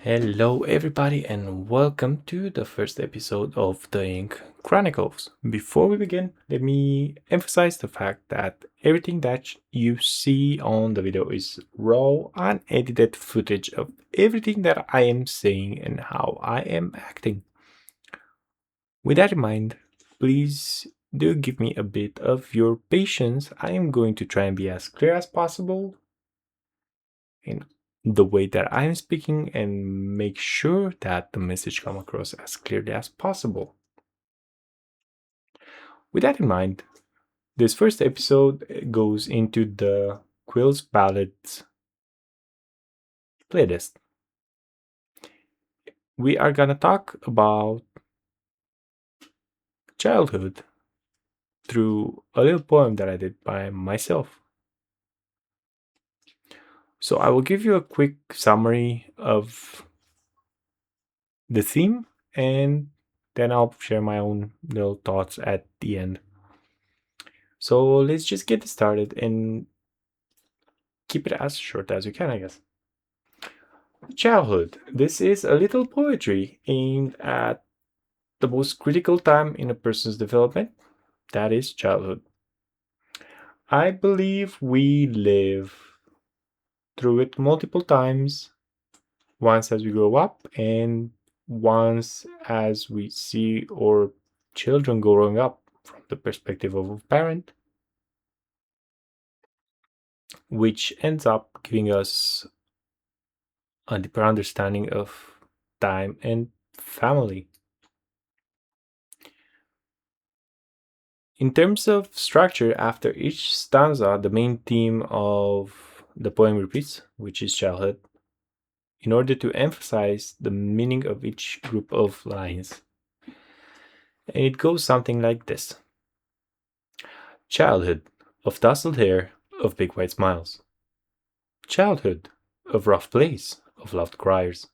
Hello, everybody, and welcome to the first episode of the Ink Chronicles. Before we begin, let me emphasize the fact that everything that you see on the video is raw, unedited footage of everything that I am saying and how I am acting. With that in mind, please do give me a bit of your patience. I am going to try and be as clear as possible in the way that I'm speaking and make sure that the message come across as clearly as possible. With that in mind, this first episode goes into the Quill's Ballads playlist. We are gonna talk about childhood through a little poem that I did by myself. So I will give you a quick summary of the theme and then I'll share my own little thoughts at the end. So let's just get started and keep it as short as you can, I guess. Childhood. This is a little poetry aimed at the most critical time in a person's development, that is childhood. I believe we live through it multiple times, once as we grow up, and once as we see our children growing up from the perspective of a parent, which ends up giving us a deeper understanding of time and family. In terms of structure, after each stanza, the main theme of the poem repeats, which is childhood, in order to emphasize the meaning of each group of lines. And it goes something like this: Childhood of tousled hair, of big white smiles. Childhood of rough plays, of loved cries.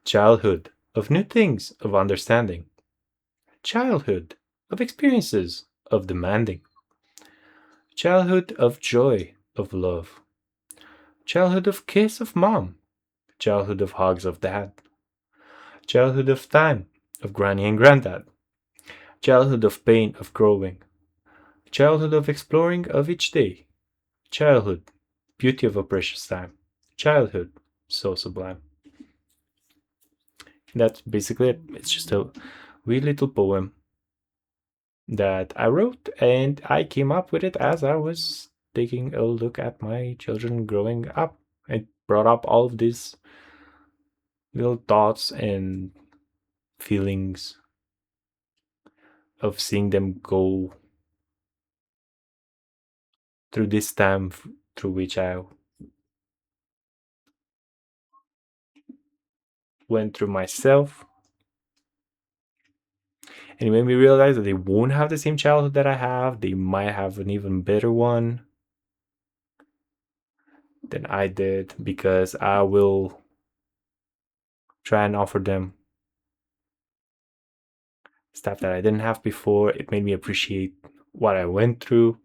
Childhood of new things, of understanding. Childhood of experiences, of demanding. Childhood of joy, of love. Childhood of kiss of mom. Childhood of hugs of dad. Childhood of time, of granny and granddad. Childhood of pain of growing. Childhood of exploring of each day. Childhood, beauty of a precious time. Childhood, so sublime. That's basically it. It's just a wee little poem that I wrote, and I came up with it as I was taking a look at my children growing up. It brought up all of these little thoughts and feelings of seeing them go through this time through which I went through myself. And when we realize that they won't have the same childhood that I have, they might have an even better one than I did, because I will try and offer them stuff that I didn't have before. It made me appreciate what I went through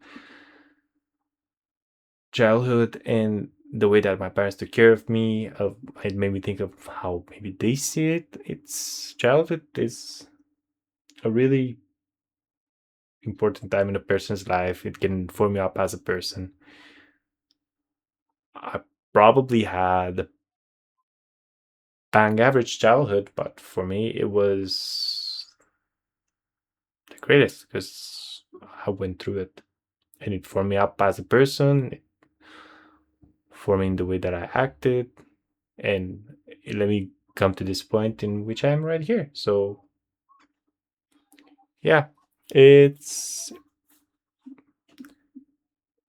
childhood and the way that my parents took care of me. It made me think of how maybe they see it. It's childhood is a really important time in a person's life. It can form you up as a person. I probably had a bang average childhood, but for me it was the greatest because I went through it and it formed me up as a person, forming the way that I acted, and it let me come to this point in which I am right here. So yeah, it's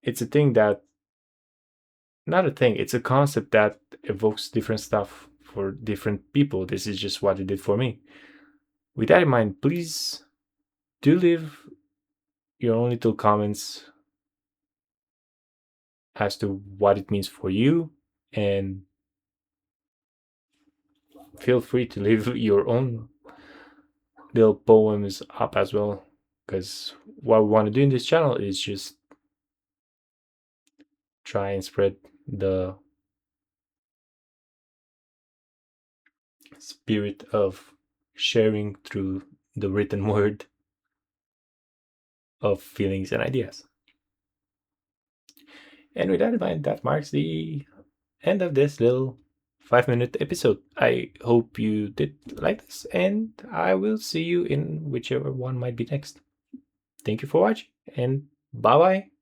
it's a thing that not a thing, it's a concept that evokes different stuff for different people. This is just what it did for me. With that in mind, please do leave your own little comments as to what it means for you, and feel free to leave your own little poems up as well, because what we want to do in this channel is just try and spread the spirit of sharing through the written word of feelings and ideas. And with that in mind, that marks the end of this little 5-minute episode. I hope you did like this, and I will see you in whichever one might be next. Thank you for watching, and bye bye.